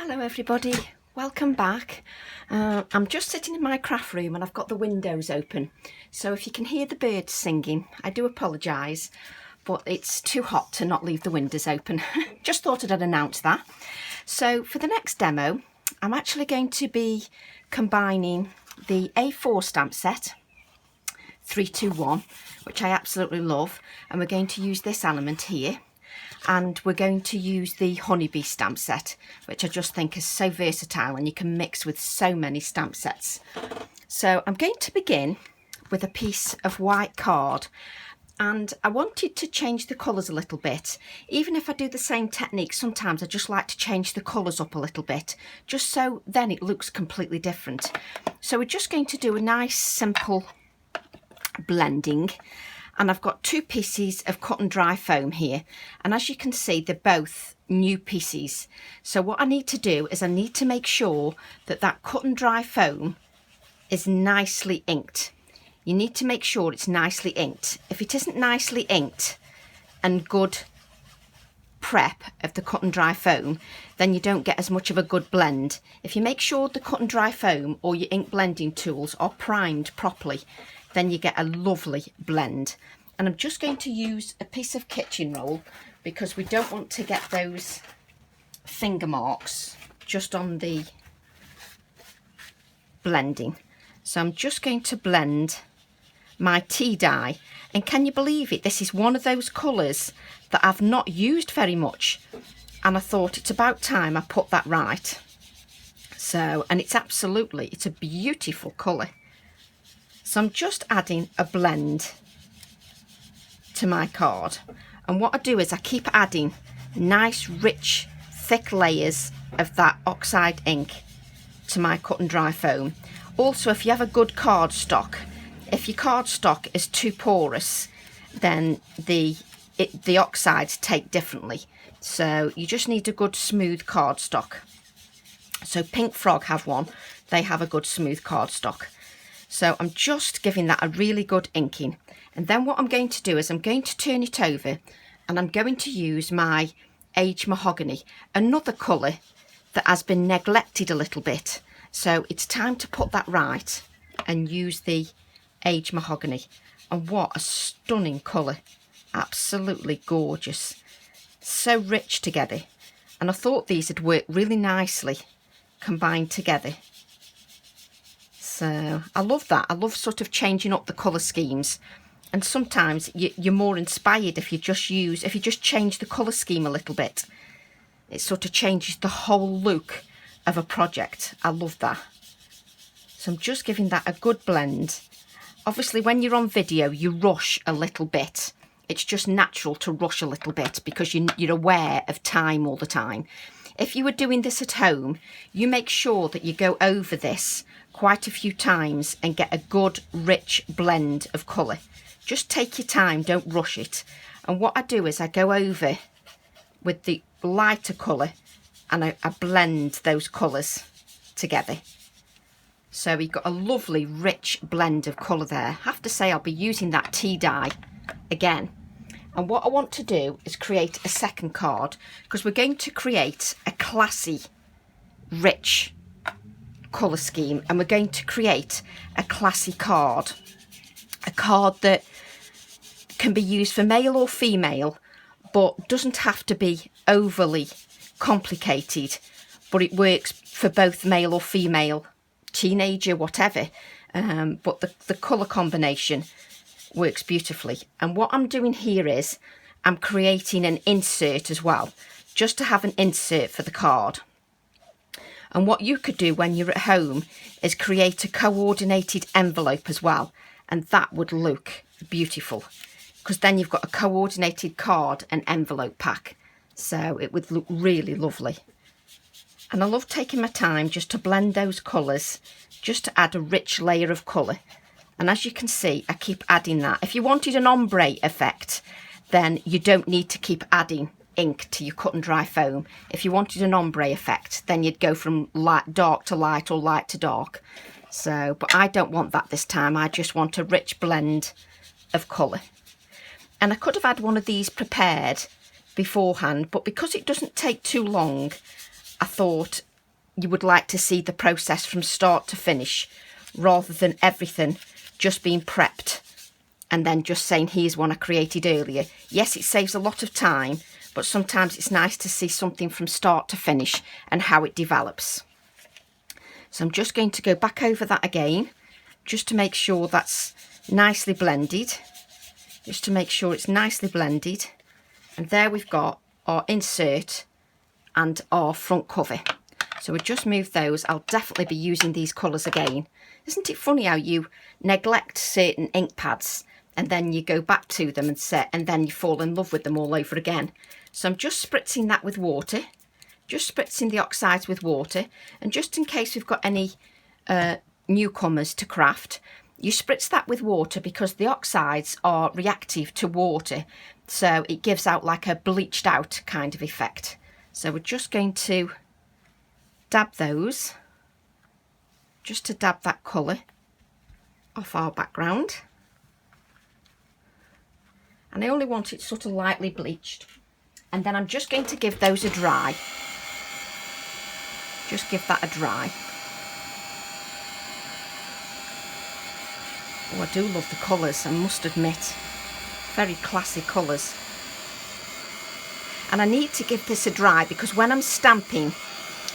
Hello everybody, welcome back. I'm just sitting in my craft room and I've got the windows open, so if you can hear the birds singing, I do apologise, but it's too hot to not leave the windows open. Just thought I'd announce that. So for the next demo, I'm actually going to be combining the A4 stamp set 321, which I absolutely love, and we're going to use this element here. And we're going to use the Honeybee stamp set, which I just think is so versatile and you can mix with so many stamp sets. So I'm going to begin with a piece of white card, and I wanted to change the colours a little bit. Even if I do the same technique, sometimes I just like to change the colours up a little bit, just so then it looks completely different. So we're just going to do a nice simple blending. And I've got two pieces of cut and dry foam here, and as you can see, they're both new pieces. So what I need to do is I need to make sure that that cut and dry foam is nicely inked. You need to make sure it's nicely inked. If it isn't nicely inked and good prep of the cut and dry foam, then you don't get as much of a good blend. If you make sure the cut and dry foam or your ink blending tools are primed properly, then you get a lovely blend. And I'm just going to use a piece of kitchen roll because we don't want to get those finger marks just on the blending. So I'm just going to blend my tea dye, and can you believe it, this is one of those colours that I've not used very much, and I thought it's about time I put that right. So, and it's a beautiful colour. So I'm just adding a blend to my card, and what I do is I keep adding nice rich thick layers of that Oxide ink to my cut and dry foam. Also, if you have a good cardstock, if your cardstock is too porous, then the oxides take differently. So you just need a good smooth cardstock. So Pink Frog have one, they have a good smooth cardstock. So I'm just giving that a really good inking. And then what I'm going to do is I'm going to turn it over and I'm going to use my Aged Mahogany, another colour that has been neglected a little bit. So it's time to put that right and use the Aged Mahogany. And what a stunning colour. Absolutely gorgeous. So rich together. And I thought these would work really nicely combined together. So I love that. I love sort of changing up the colour schemes, and sometimes you're more inspired if you just change the colour scheme a little bit. It sort of changes the whole look of a project. I love that. So I'm just giving that a good blend. Obviously when you're on video you rush a little bit. It's just natural to rush a little bit because you're aware of time all the time. If you were doing this at home, you make sure that you go over this quite a few times and get a good rich blend of colour. Just take your time, don't rush it. And what I do is I go over with the lighter colour and I blend those colours together. So we've got a lovely rich blend of colour there. I have to say I'll be using that tea dye again. And what I want to do is create a second card, because we're going to create a classy, rich colour scheme, and we're going to create a classy card. A card that can be used for male or female, but doesn't have to be overly complicated, but it works for both male or female, teenager, whatever. But the colour combination works beautifully. And what I'm doing here is I'm creating an insert as well, just to have an insert for the card. And what you could do when you're at home is create a coordinated envelope as well, and that would look beautiful, because then you've got a coordinated card and envelope pack, so it would look really lovely. And I love taking my time just to blend those colours, just to add a rich layer of colour. And as you can see, I keep adding that. If you wanted an ombre effect, then you don't need to keep adding ink to your cut and dry foam. If you wanted an ombre effect, then you'd go from dark to light or light to dark. So, but I don't want that this time. I just want a rich blend of colour. And I could have had one of these prepared beforehand, but because it doesn't take too long, I thought you would like to see the process from start to finish, rather than everything just being prepped and then just saying, here's one I created earlier. Yes, it saves a lot of time, but sometimes it's nice to see something from start to finish and how it develops. So I'm just going to go back over that again, just to make sure that's nicely blended. Just to make sure it's nicely blended. And there we've got our insert and our front cover. So we'll just move those. I'll definitely be using these colours again. Isn't it funny how you neglect certain ink pads and then you go back to them and then you fall in love with them all over again? So I'm just spritzing that with water. Just spritzing the oxides with water. And just in case we've got any newcomers to craft, you spritz that with water because the oxides are reactive to water. So it gives out like a bleached out kind of effect. So we're just going to dab those, just to dab that colour off our background. And I only want it sort of lightly bleached. And then I'm just going to give those a dry. Just give that a dry. Oh, I do love the colours, I must admit. Very classy colours. And I need to give this a dry because when I'm stamping,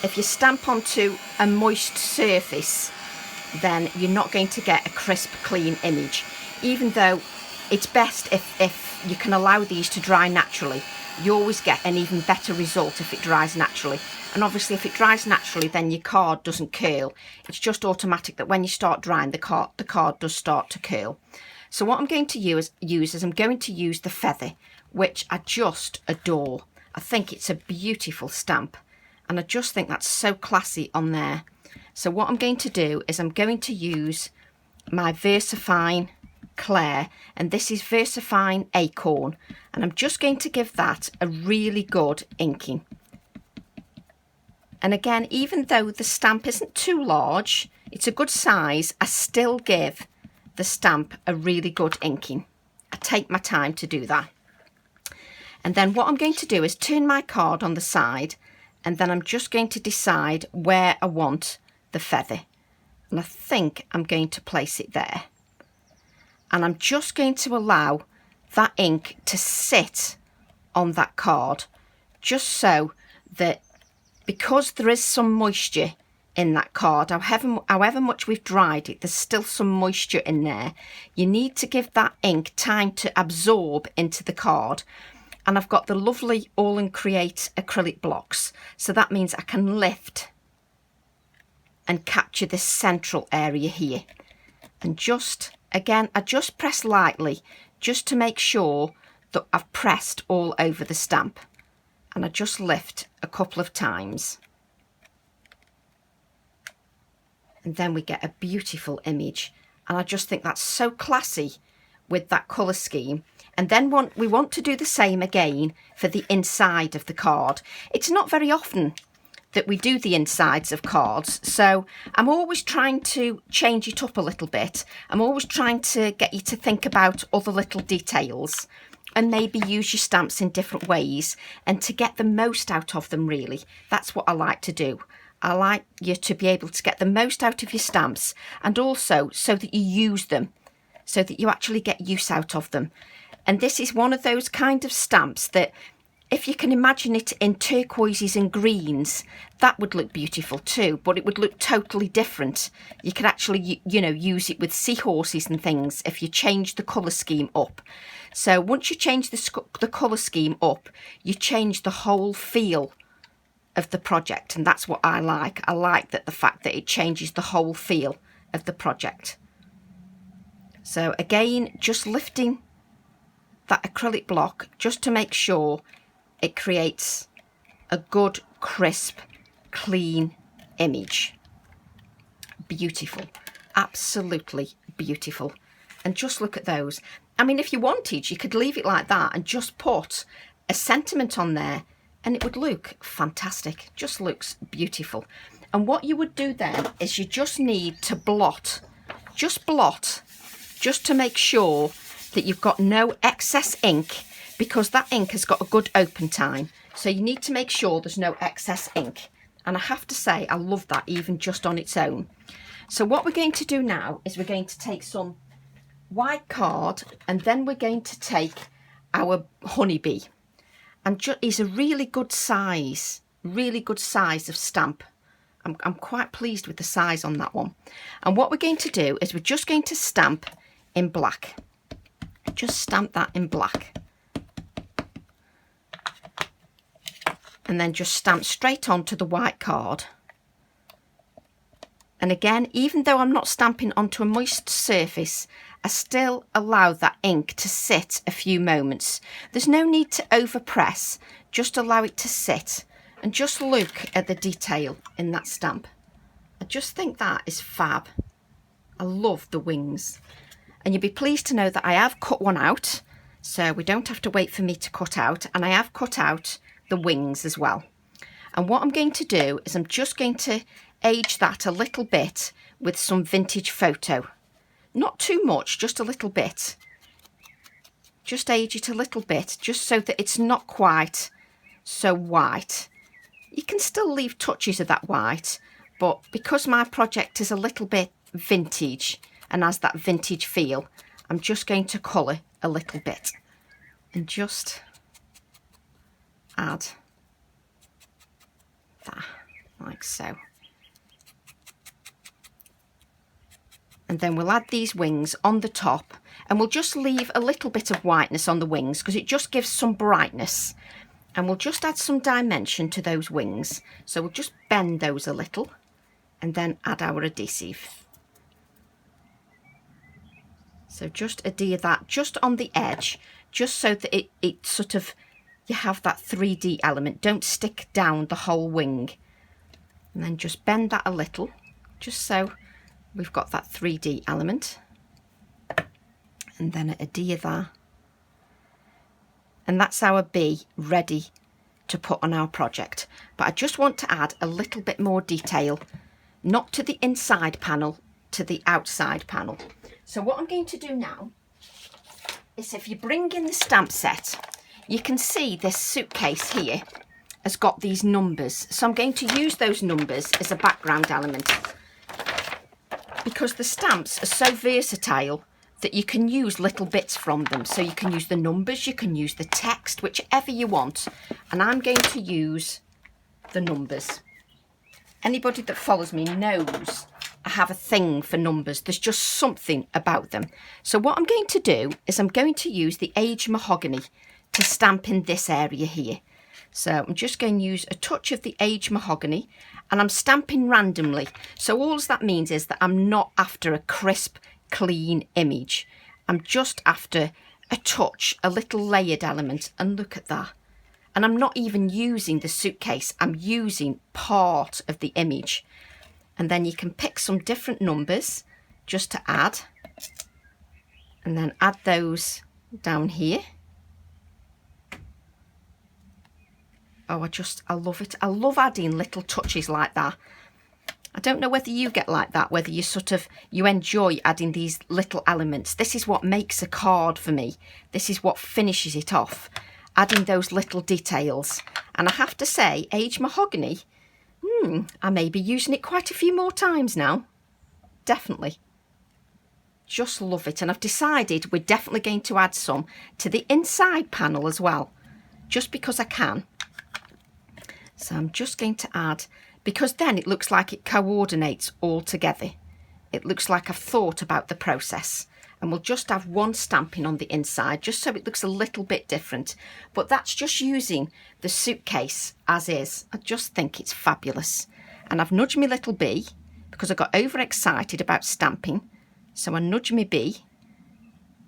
if you stamp onto a moist surface, then you're not going to get a crisp, clean image. Even though it's best if you can allow these to dry naturally, you always get an even better result if it dries naturally. And obviously if it dries naturally, then your card doesn't curl. It's just automatic that when you start drying, the card does start to curl. So what I'm going to use is I'm going to use the feather, which I just adore. I think it's a beautiful stamp. And I just think that's so classy on there. So what I'm going to do is I'm going to use my VersaFine Claire, and this is VersaFine Acorn, and I'm just going to give that a really good inking. And again, even though the stamp isn't too large, it's a good size, I still give the stamp a really good inking. I take my time to do that. And then what I'm going to do is turn my card on the side, and then I'm just going to decide where I want the feather. And I think I'm going to place it there. And I'm just going to allow that ink to sit on that card, just so that, because there is some moisture in that card, however much we've dried it, there's still some moisture in there. You need to give that ink time to absorb into the card. And I've got the lovely All and Create acrylic blocks. So that means I can lift and capture this central area here. And just, again, I just press lightly, just to make sure that I've pressed all over the stamp. And I just lift a couple of times. And then we get a beautiful image. And I just think that's so classy with that colour scheme. And then we want to do the same again for the inside of the card. It's not very often that we do the insides of cards, so I'm always trying to change it up a little bit. I'm always trying to get you to think about other little details and maybe use your stamps in different ways and to get the most out of them, really. That's what I like to do. I like you to be able to get the most out of your stamps, and also so that you use them, so that you actually get use out of them. And this is one of those kind of stamps that, if you can imagine it in turquoises and greens, that would look beautiful too, but it would look totally different. You could actually, you know, use it with seahorses and things if you change the colour scheme up. So once you change the colour scheme up, you change the whole feel of the project, and that's what I like. I like the fact that it changes the whole feel of the project. So again, just lifting that acrylic block just to make sure it creates a good, crisp, clean image. Beautiful, absolutely beautiful. And just look at those. I mean, if you wanted, you could leave it like that and just put a sentiment on there and it would look fantastic. Just looks beautiful. And what you would do then is you just need to blot, just to make sure that you've got no excess ink, because that ink has got a good open time. So you need to make sure there's no excess ink. And I have to say, I love that even just on its own. So what we're going to do now is we're going to take some white card, and then we're going to take our Honeybee. And it's a really good size of stamp. I'm quite pleased with the size on that one. And what we're going to do is we're just going to stamp in black. Just stamp that in black. And then just stamp straight onto the white card. And again, even though I'm not stamping onto a moist surface, I still allow that ink to sit a few moments. There's no need to overpress, just allow it to sit and just look at the detail in that stamp. I just think that is fab. I love the wings. And you'll be pleased to know that I have cut one out, so we don't have to wait for me to cut out, and I have cut out the wings as well. And what I'm going to do is I'm just going to age that a little bit with some vintage photo. Not too much, just a little bit. Just age it a little bit, just so that it's not quite so white. You can still leave touches of that white, but because my project is a little bit vintage and has that vintage feel, I'm just going to colour a little bit and just add that, like so. And then we'll add these wings on the top, and we'll just leave a little bit of whiteness on the wings because it just gives some brightness. And we'll just add some dimension to those wings. So we'll just bend those a little and then add our adhesive. So just adhere that just on the edge, just so that it sort of, you have that 3D element. Don't stick down the whole wing. And then just bend that a little, just so we've got that 3D element. And then adhere that. And that's our bee ready to put on our project. But I just want to add a little bit more detail, not to the inside panel, to the outside panel. So what I'm going to do now is, if you bring in the stamp set, you can see this suitcase here has got these numbers. So I'm going to use those numbers as a background element, because the stamps are so versatile that you can use little bits from them. So you can use the numbers, you can use the text, whichever you want. And I'm going to use the numbers. Anybody that follows me knows I have a thing for numbers. There's just something about them. So what I'm going to do is I'm going to use the aged mahogany to stamp in this area here. So I'm just going to use a touch of the aged mahogany, and I'm stamping randomly. So all that means is that I'm not after a crisp, clean image. I'm just after a touch, a little layered element, and look at that. And I'm not even using the suitcase, I'm using part of the image. And then you can pick some different numbers just to add, and then add those down here. Oh, I love it. I love adding little touches like that. I don't know whether you get like that, whether you enjoy adding these little elements. This is what makes a card for me. This is what finishes it off, adding those little details. And I have to say, aged mahogany, I may be using it quite a few more times now. Definitely. Just love it. And I've decided we're definitely going to add some to the inside panel as well, just because I can. So I'm just going to add, because then it looks like it coordinates all together. It looks like I've thought about the process. And we'll just have one stamping on the inside, just so it looks a little bit different. But that's just using the suitcase as is. I just think it's fabulous. And I've nudged my little bee, because I got overexcited about stamping. So I nudge my bee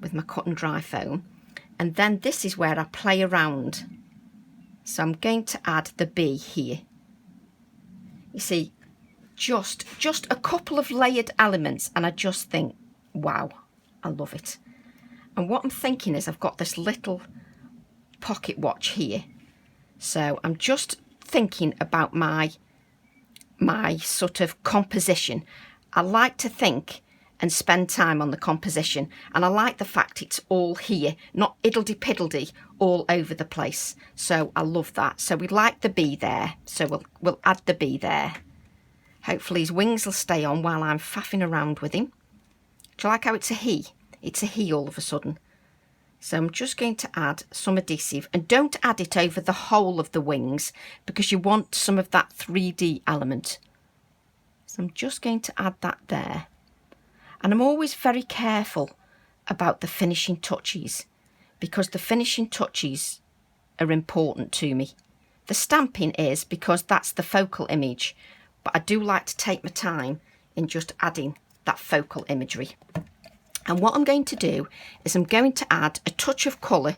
with my cut and dry foam. And then this is where I play around. So I'm going to add the bee here. You see, just a couple of layered elements, and I just think, wow, I love it. And what I'm thinking is, I've got this little pocket watch here. So I'm just thinking about my sort of composition. I like to think and spend time on the composition. And I like the fact it's all here, not iddledy-piddledy all over the place. So I love that. So we like the bee there. So we'll add the bee there. Hopefully his wings will stay on while I'm faffing around with him. Do you like how it's a he? It's a he all of a sudden. So I'm just going to add some adhesive, and don't add it over the whole of the wings because you want some of that 3D element. So I'm just going to add that there. And I'm always very careful about the finishing touches because the finishing touches are important to me. The stamping is because that's the focal image, but I do like to take my time in just adding that focal imagery. And what I'm going to do is I'm going to add a touch of colour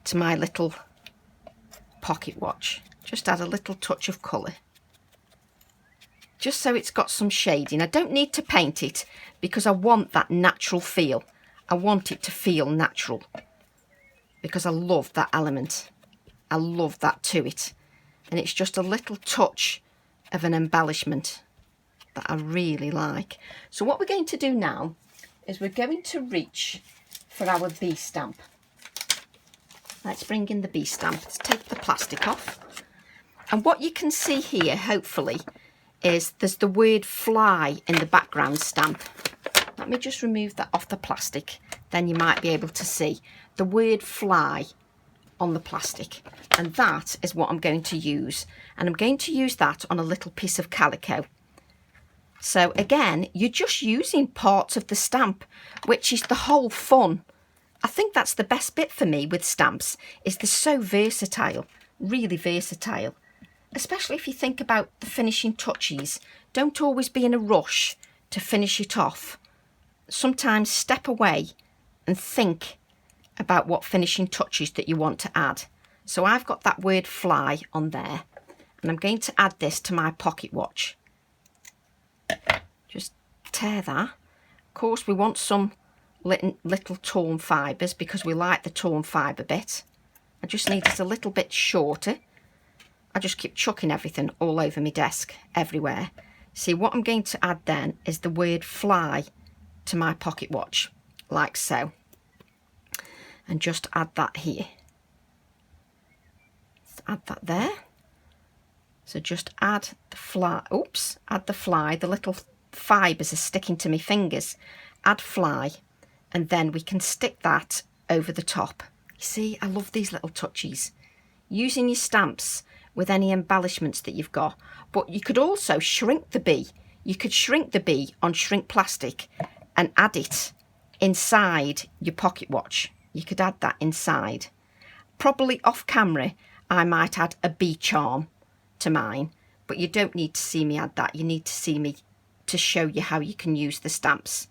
to my little pocket watch. Just add a little touch of colour. Just so it's got some shading. I don't need to paint it because I want that natural feel. I want it to feel natural because I love that element. I love that to it. And it's just a little touch of an embellishment that I really like. So what we're going to do now is we're going to reach for our bee stamp. Let's bring in the bee stamp. Let's take the plastic off. And what you can see here, hopefully, is there's the word fly in the background stamp. Let me just remove that off the plastic. Then you might be able to see the word fly on the plastic. And that is what I'm going to use. And I'm going to use that on a little piece of calico. So again, you're just using parts of the stamp, which is the whole fun. I think that's the best bit for me with stamps, is they're so versatile, really versatile. Especially if you think about the finishing touches. Don't always be in a rush to finish it off. Sometimes step away and think about what finishing touches that you want to add. So I've got that word fly on there, and I'm going to add this to my pocket watch. Just tear that. Of course, we want some little torn fibres because we like the torn fibre bit. I just need it a little bit shorter. I just keep chucking everything all over my desk, everywhere. See, what I'm going to add then is the word fly to my pocket watch, like so. And just add that here. Let's add that there. So just add the fly, oops, add the fly, the little fibres are sticking to my fingers. Add fly, and then we can stick that over the top. You see, I love these little touches. Using your stamps with any embellishments that you've got, but you could also shrink the bee. You could shrink the bee on shrink plastic and add it inside your pocket watch. You could add that inside. Probably off camera, I might add a bee charm to mine, but you don't need to see me add that. You need to see me to show you how you can use the stamps.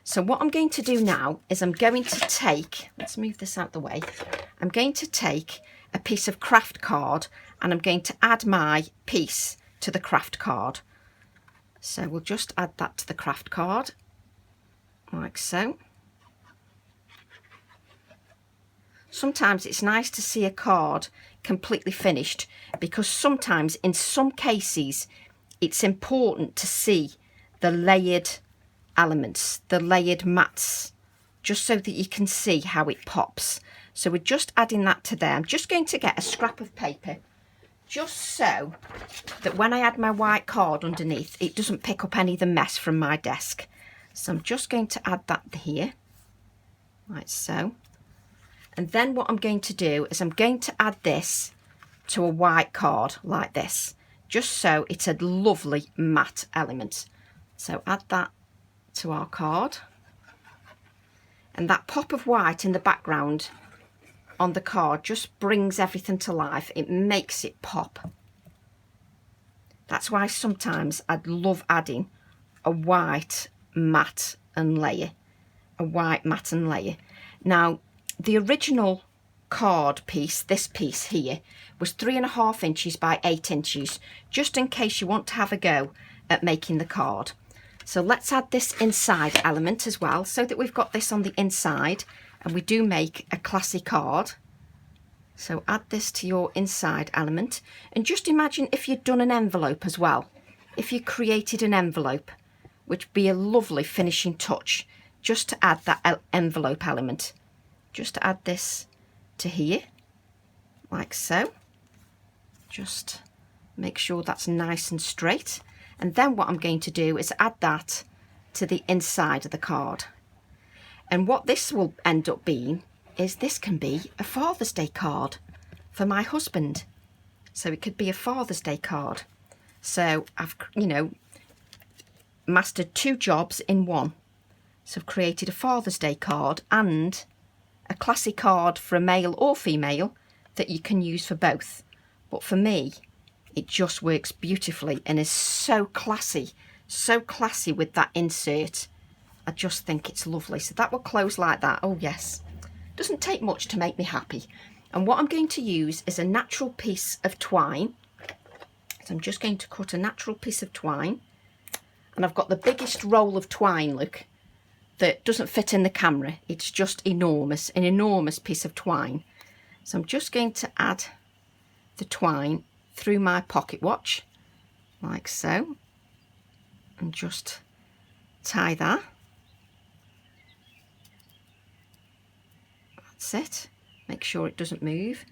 So what I'm going to do now is I'm going to take, let's move this out the way. I'm going to take a piece of craft card and I'm going to add my piece to the craft card. So we'll just add that to the craft card, like so. Sometimes it's nice to see a card completely finished because sometimes in some cases it's important to see the layered elements, the layered mats, just so that you can see how it pops. So we're just adding that to there. I'm just going to get a scrap of paper just so that when I add my white card underneath, it doesn't pick up any of the mess from my desk. So I'm just going to add that here, like so. And then what I'm going to do is I'm going to add this to a white card like this, just so it's a lovely matte element. So add that to our card. And that pop of white in the background on the card just brings everything to life. It makes it pop. That's why sometimes I'd love adding a white matte and layer. A white matte and layer. Now, the original card piece, this piece here, was 3.5 inches by 8 inches, just in case you want to have a go at making the card. So let's add this inside element as well, so that we've got this on the inside, and we do make a classy card. So add this to your inside element, and just imagine if you'd done an envelope as well. If you created an envelope which would be a lovely finishing touch, just to add that envelope element. Just to add this to here, like so. Just make sure that's nice and straight. And then what I'm going to do is add that to the inside of the card. And what this will end up being is this can be a Father's Day card for my husband. So it could be a Father's Day card. So I've, mastered 2 jobs in one. So I've created a Father's Day card and a classy card for a male or female that you can use for both. But for me, it just works beautifully and is so classy with that insert. I just think it's lovely. So that will close like that. Oh yes, doesn't take much to make me happy. And what I'm going to use is a natural piece of twine. So I'm just going to cut a natural piece of twine. And I've got the biggest roll of twine, look, that doesn't fit in the camera. It's just enormous, an enormous piece of twine. So I'm just going to add the twine through my pocket watch, like so, and just tie that. That's it. Make sure it doesn't move.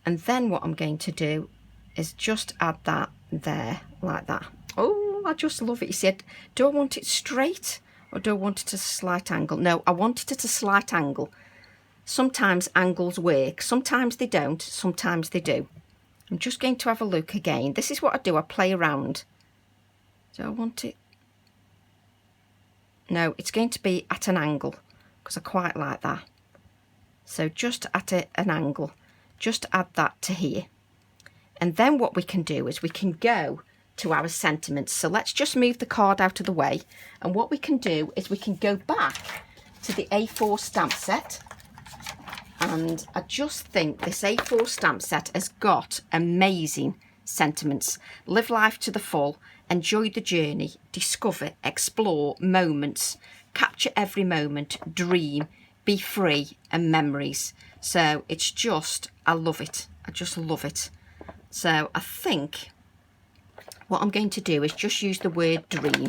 And then what I'm going to do is just add that there, like that. Oh, I just love it. You see, do I want it straight or do I want it at a slight angle? No, I want it at a slight angle. Sometimes angles work, sometimes they don't, sometimes they do. I'm just going to have a look again. This is what I do, I play around. Do I want it? No, it's going to be at an angle because I quite like that. So just at an angle, just add that to here. And then what we can do is we can go to our sentiments. So let's just move the card out of the way. And what we can do is we can go back to the A4 stamp set. And I just think this A4 stamp set has got amazing sentiments. Live life to the full, enjoy the journey, discover, explore, moments, capture every moment, dream, be free, and memories. So it's just, I love it. I just love it. So I think what I'm going to do is just use the word dream,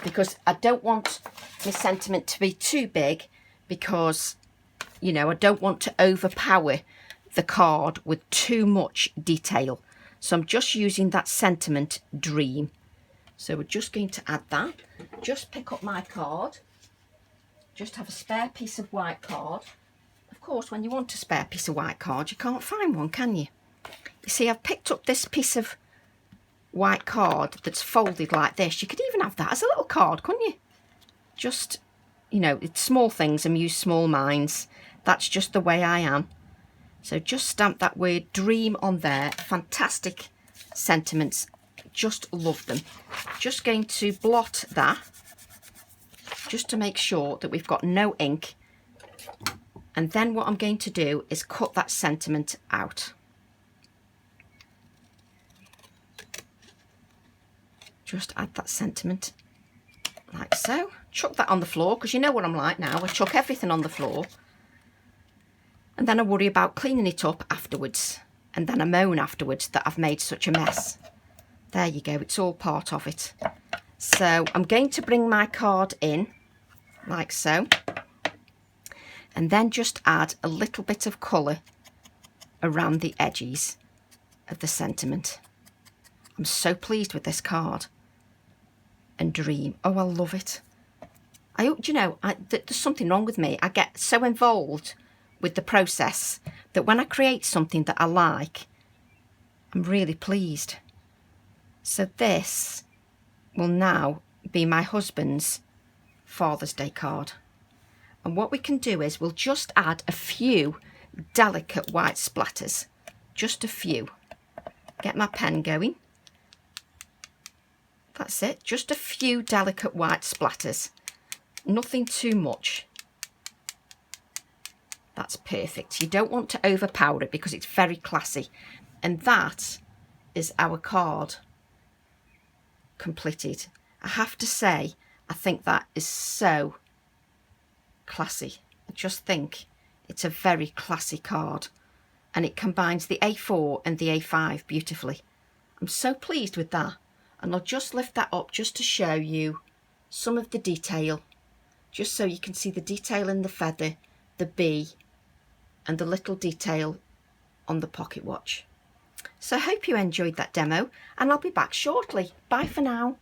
because I don't want my sentiment to be too big, because I don't want to overpower the card with too much detail. So I'm just using that sentiment, dream. So we're just going to add that. Just pick up my card. Just have a spare piece of white card. Of course, when you want a spare piece of white card, you can't find one, can you? You see, I've picked up this piece of white card that's folded like this. You could even have that as a little card, couldn't you? Just, it's small things, amuse small minds. That's just the way I am. So just stamp that word dream on there. Fantastic sentiments. Just love them. Just going to blot that, just to make sure that we've got no ink. And then what I'm going to do is cut that sentiment out. Just add that sentiment like so. Chuck that on the floor, because you know what I'm like now. I chuck everything on the floor. And then I worry about cleaning it up afterwards. And then I moan afterwards that I've made such a mess. There you go, it's all part of it. So I'm going to bring my card in, like so. And then just add a little bit of colour around the edges of the sentiment. I'm so pleased with this card. And dream. Oh, I love it. There's something wrong with me. I get so involved with the process that when I create something that I like, I'm really pleased. So this will now be my husband's Father's Day card. And what we can do is we'll just add a few delicate white splatters. Just a few. Get my pen going. That's it. Just a few delicate white splatters. Nothing too much. That's perfect. You don't want to overpower it because it's very classy. And that is our card completed. I have to say, I think that is so classy. I just think it's a very classy card. And it combines the A4 and the A5 beautifully. I'm so pleased with that. And I'll just lift that up just to show you some of the detail, just so you can see the detail in the feather, the bee, and the little detail on the pocket watch. So I hope you enjoyed that demo, and I'll be back shortly. Bye for now.